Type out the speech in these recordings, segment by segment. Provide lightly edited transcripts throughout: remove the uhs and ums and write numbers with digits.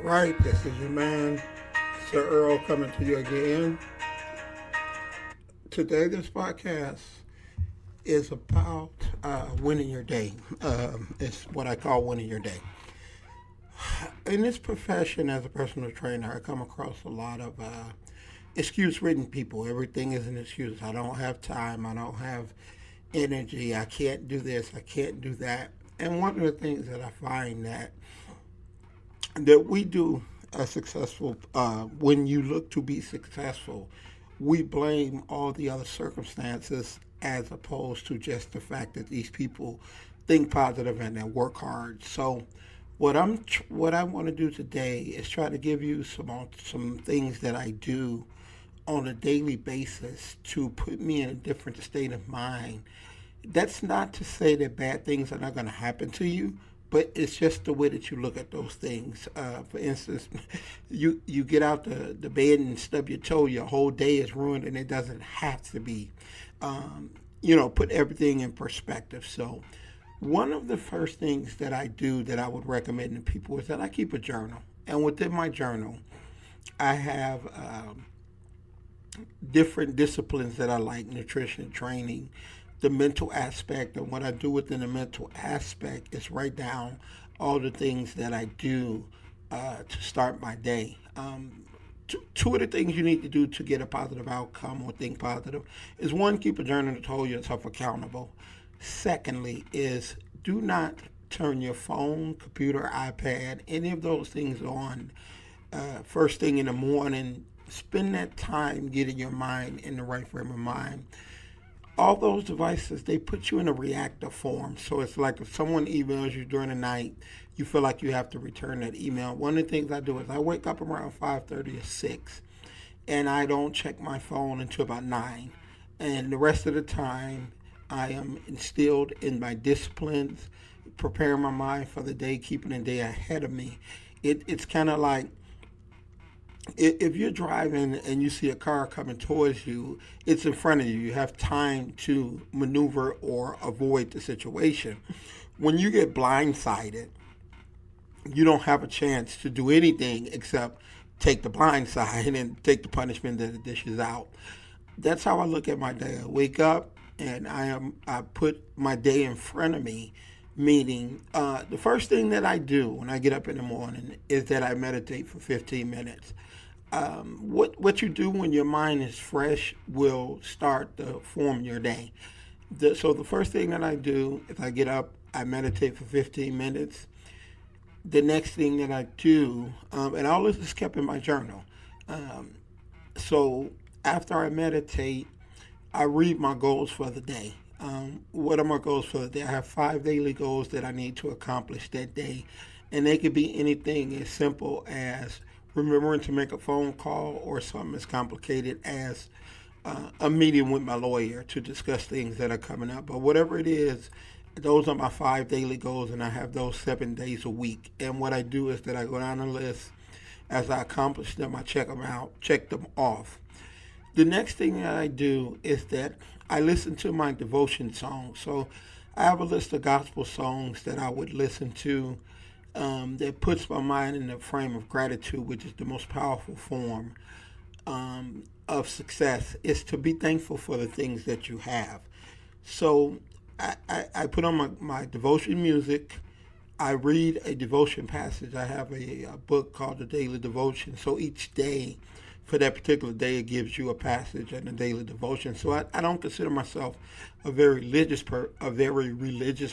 right, this is your man, Sir Earl, coming to you again. Today, this podcast is about winning your day. It's what I call winning your day. In this profession, as a personal trainer, I come across a lot of excuse ridden people. Everything is an excuse. I don't have time. I don't have energy. I can't do this. I can't do that. And one of the things that I find that we do as successful, when you look to be successful, we blame all the other circumstances as opposed to just the fact that these people think positive and they work hard. So, what I want to do today is try to give you some things that I do on a daily basis to put me in a different state of mind. That's not to say that bad things are not going to happen to you, but it's just the way that you look at those things. For instance, you get out the bed and stub your toe, your whole day is ruined, and it doesn't have to be. Put everything in perspective. So, one of the first things that I do that I would recommend to people is that I keep a journal. And within my journal, I have different disciplines that I like: nutrition, training, the mental aspect. And what I do within the mental aspect is write down all the things that I do to start my day. Two of the things you need to do to get a positive outcome or think positive is one, keep a journal to hold yourself accountable. Secondly, is do not turn your phone, computer, iPad, any of those things on first thing in the morning. Spend that time getting your mind in the right frame of mind. All those devices, they put you in a reactive form. So it's like if someone emails you during the night, you feel like you have to return that email. One of the things I do is I wake up around 5:30 or 6, and I don't check my phone until about 9. And the rest of the time, I am instilled in my disciplines, preparing my mind for the day, keeping the day ahead of me. It's kind of like if you're driving and you see a car coming towards you, it's in front of you. You have time to maneuver or avoid the situation. When you get blindsided, you don't have a chance to do anything except take the blind side and take the punishment that it dishes out. That's how I look at my day. I wake up and I put my day in front of me. Meaning, the first thing that I do when I get up in the morning is that I meditate for 15 minutes. What you do when your mind is fresh will start to form your day. So the first thing that I do is I get up, I meditate for 15 minutes. The next thing that I do, and all this is kept in my journal. Um, so after I meditate, I read my goals for the day. What are my goals for the day? I have 5 daily goals that I need to accomplish that day. And they could be anything as simple as remembering to make a phone call or something as complicated as a meeting with my lawyer to discuss things that are coming up. But whatever it is, those are my 5 daily goals, and I have those 7 days a week. And what I do is that I go down the list. As I accomplish them, I check them out, check them off. The next thing that I do is that I listen to my devotion songs. So I have a list of gospel songs that I would listen to that puts my mind in the frame of gratitude, which is the most powerful form of success, is to be thankful for the things that you have. So I put on my devotion music. I read a devotion passage. I have a book called the Daily Devotion. So each day, for that particular day, it gives you a passage and a daily devotion. So I don't consider myself a very religious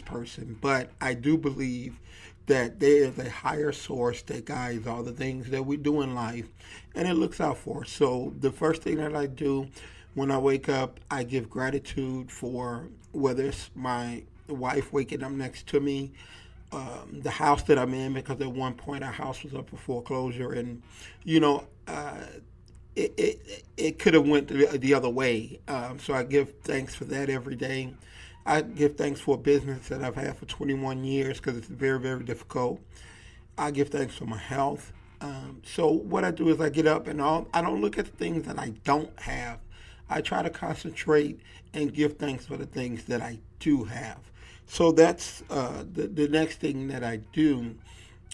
person, but I do believe that there is a higher source that guides all the things that we do in life, and it looks out for us. So the first thing that I do when I wake up, I give gratitude for whether it's my wife waking up next to me, the house that I'm in, because at one point our house was up for foreclosure, and you know, it could have went the other way. So I give thanks for that every day. I give thanks for a business that I've had for 21 years because it's very, very difficult. I give thanks for my health. So what I do is I get up and I don't look at the things that I don't have. I try to concentrate and give thanks for the things that I do have. So that's the next thing that I do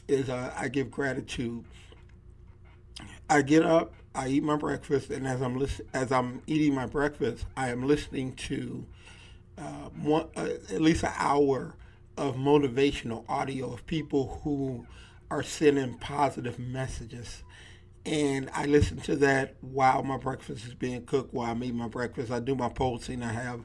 is I give gratitude. I get up, I eat my breakfast, and as I'm eating my breakfast, I am listening to at least an hour of motivational audio of people who are sending positive messages. And I listen to that while my breakfast is being cooked, while I'm eating my breakfast. I do my posting. I have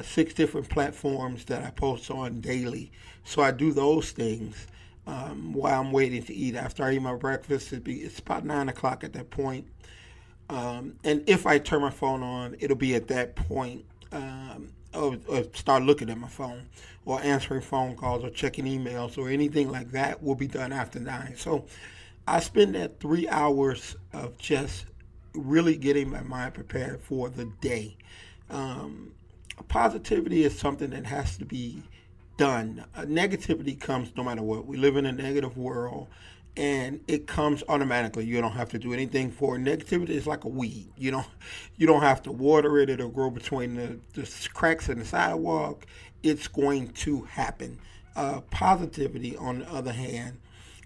6 different platforms that I post on daily. So I do those things while I'm waiting to eat. After I eat my breakfast, it's about 9 o'clock at that point. And if I turn my phone on, it'll be at that point. Or start looking at my phone, or answering phone calls, or checking emails, or anything like that will be done after 9. So I spend that 3 hours of just really getting my mind prepared for the day. Um, Positivity is something that has to be done. Negativity comes no matter what. We live in a negative world, and it comes automatically. You don't have to do anything for it. Negativity is like a weed. You don't have to water it. It'll grow between the cracks in the sidewalk. It's going to happen. Positivity, on the other hand,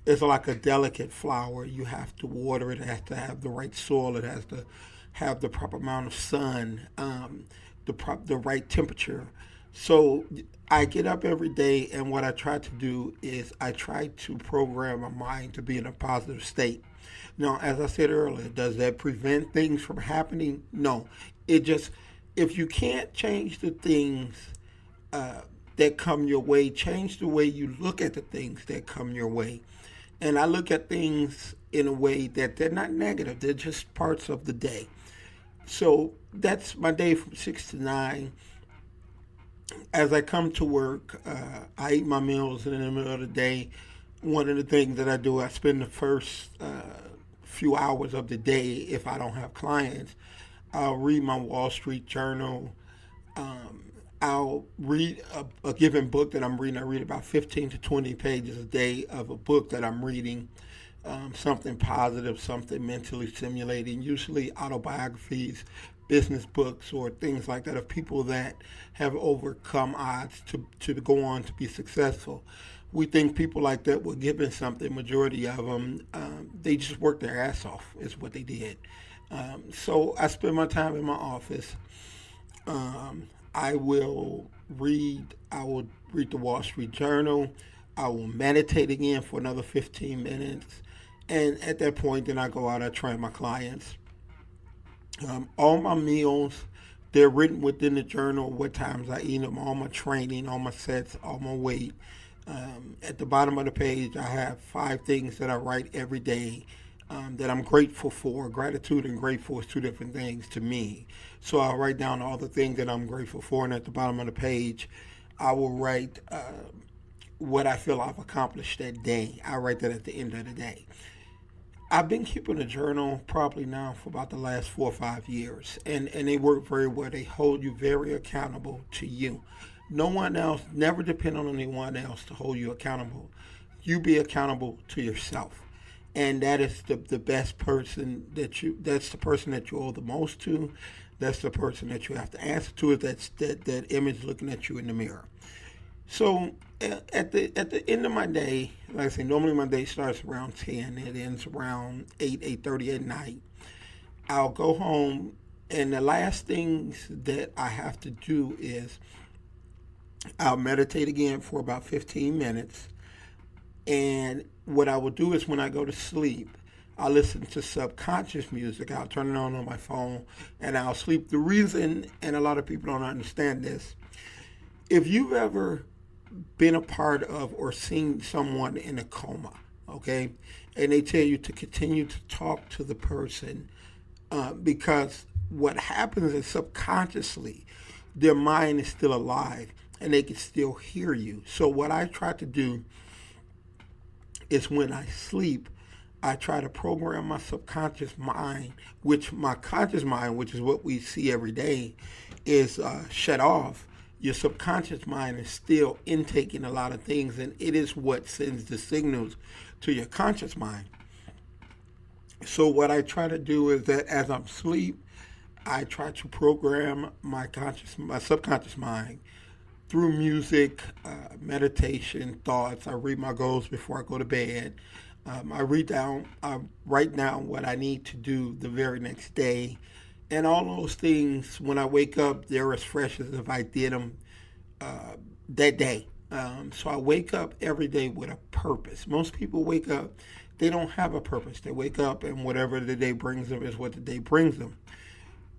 is like a delicate flower. You have to water it. It has to have the right soil. It has to have the proper amount of sun, the right temperature. So I get up every day, and what I try to do is I try to program my mind to be in a positive state. Now, as I said earlier, does that prevent things from happening? No. It just, if you can't change the things that come your way, change the way you look at the things that come your way. And I look at things in a way that they're not negative, they're just parts of the day. So that's my day from 6 to 9. As I come to work, I eat my meals, and in the middle of the day, one of the things that I do, I spend the first few hours of the day, if I don't have clients, I'll read my Wall Street Journal. I'll read a given book that I'm reading. I read about 15 to 20 pages a day of a book that I'm reading, something positive, something mentally stimulating, usually autobiographies, business books, or things like that of people that have overcome odds to go on to be successful. We think people like that were given something. Majority of them, they just worked their ass off, is what they did. So I spend my time in my office. Um, I will read the Wall Street Journal. I will meditate again for another 15 minutes. And at that point, then I go out, I train my clients. All my meals, they're written within the journal, what times I eat them, all my training, all my sets, all my weight. At the bottom of the page, I have 5 things that I write every day that I'm grateful for. Gratitude and grateful is 2 different things to me. So I'll write down all the things that I'm grateful for, and at the bottom of the page, I will write what I feel I've accomplished that day. I write that at the end of the day. I've been keeping a journal probably now for about the last 4 or 5 years, and they work very well. They hold you very accountable to you. No one else, never depend on anyone else to hold you accountable. You be accountable to yourself. And that is the best person that's the person that you owe the most to. That's the person that you have to answer to. That's that image looking at you in the mirror. So at the end of my day, like I say, normally my day starts around 10. It ends around 8:30 at night. I'll go home, and the last things that I have to do is I'll meditate again for about 15 minutes. And what I will do is when I go to sleep, I'll listen to subconscious music. I'll turn it on my phone, and I'll sleep. The reason, and a lot of people don't understand this, if you've ever been a part of or seen someone in a coma, okay, and they tell you to continue to talk to the person because what happens is subconsciously their mind is still alive and they can still hear you. So what I try to do is when I sleep, I try to program my subconscious mind, which my conscious mind, which is what we see every day, is shut off. Your subconscious mind is still intaking a lot of things, and it is what sends the signals to your conscious mind. So what I try to do is that as I'm asleep, I try to program my subconscious mind through music, meditation, thoughts. I read my goals before I go to bed. I write down what I need to do the very next day, and all those things. When I wake up, they're as fresh as if I did them that day. So I wake up every day with a purpose. Most people wake up, they don't have a purpose. They wake up and whatever the day brings them is what the day brings them.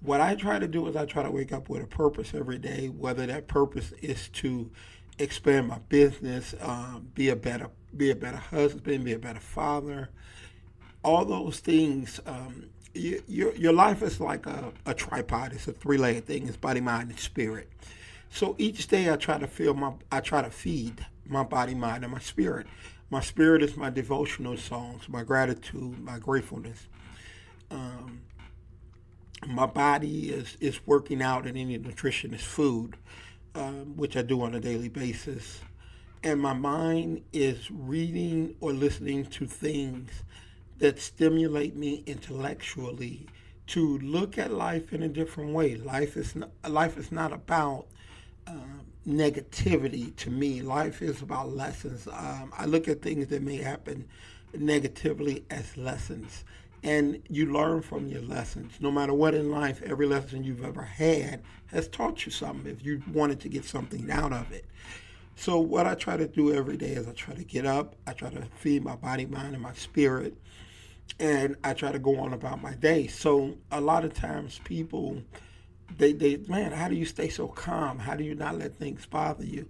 What I try to do is I try to wake up with a purpose every day, whether that purpose is to expand my business, be a better husband, be a better father. All those things. Your life is like a tripod. It's a three-legged thing. It's body, mind, and spirit. So each day I try to feed my body, mind, and my spirit. My spirit is my devotional songs, my gratitude, my gratefulness. Um, my body is working out and any nutrition is food, which I do on a daily basis. And my mind is reading or listening to things that stimulate me intellectually to look at life in a different way. Life is not about negativity to me. Life is about lessons. I look at things that may happen negatively as lessons. And you learn from your lessons. No matter what in life, every lesson you've ever had has taught you something if you wanted to get something out of it. So, what I try to do every day is I try to get up, I try to feed my body, mind, and my spirit, and I try to go on about my day. So, a lot of times people man, how do you stay so calm? How do you not let things bother you?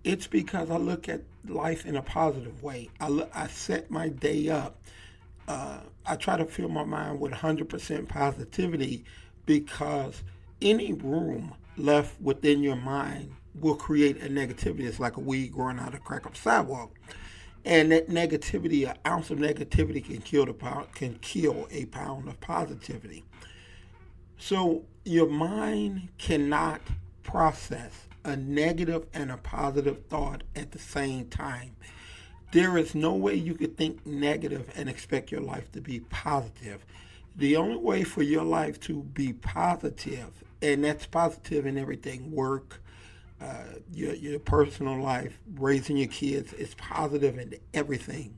It's because I look at life in a positive way. I set my day up. I try to fill my mind with 100% positivity because any room left within your mind will create a negativity. It's like a weed growing out of a crack of the sidewalk. And that negativity, an ounce of negativity can kill a pound of positivity. So your mind cannot process a negative and a positive thought at the same time. There is no way you could think negative and expect your life to be positive. The only way for your life to be positive, and that's positive in everything, work, your personal life, raising your kids, is positive in everything.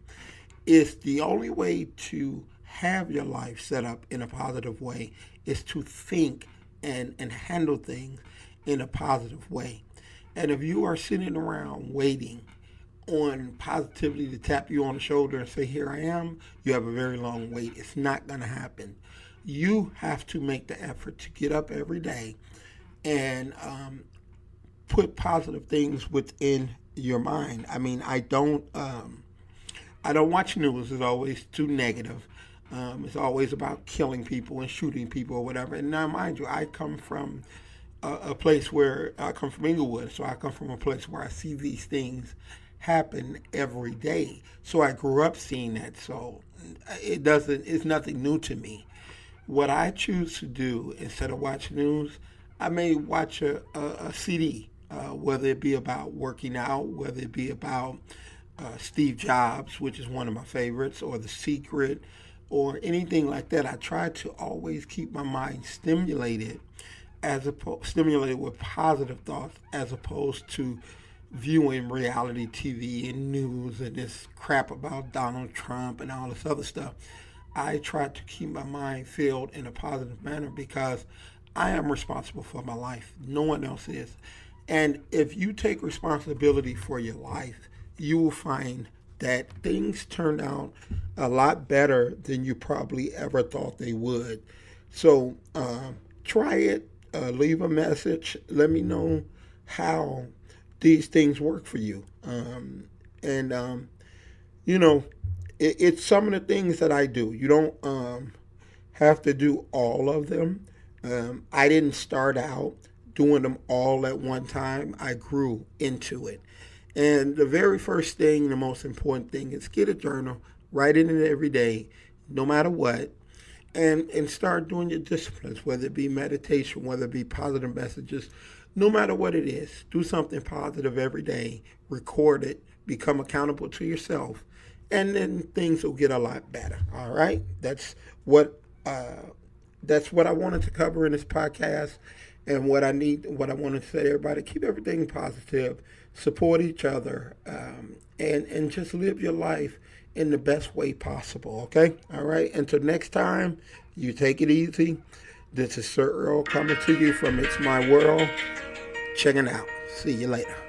Is the only way to have your life set up in a positive way is to think and handle things in a positive way. And if you are sitting around waiting on positivity to tap you on the shoulder and say, "Here I am," you have a very long wait. It's not going to happen. You have to make the effort to get up every day and put positive things within your mind. I mean, I don't watch news. It's always too negative. It's always about killing people and shooting people or whatever. And now, mind you, I come from a place where I come from Inglewood, so I come from a place where I see these things happen every day. So I grew up seeing that. So it's nothing new to me. What I choose to do instead of watching news, I may watch a CD, whether it be about working out, whether it be about Steve Jobs, which is one of my favorites, or The Secret, or anything like that. I try to always keep my mind stimulated with positive thoughts, as opposed to viewing reality TV and news and this crap about Donald Trump and all this other stuff. I try to keep my mind filled in a positive manner because I am responsible for my life. No one else is. And if you take responsibility for your life, you will find that things turn out a lot better than you probably ever thought they would. So try it, leave a message, let me know how these things work for you. And you know, it's some of the things that I do. You don't have to do all of them. I didn't start out doing them all at one time. I grew into it. And the very first thing, the most important thing, is get a journal, write in it every day, no matter what, and start doing your disciplines, whether it be meditation, whether it be positive messages, no matter what it is. Do something positive every day, record it, become accountable to yourself, and then things will get a lot better. All right, what that's what I wanted to cover in this podcast, and what I wanted to say to everybody: keep everything positive, support each other, and just live your life in the best way possible. Okay? All right? Until next time, you take it easy. This is Sir Earl coming to you from It's My World. Checking out. See you later.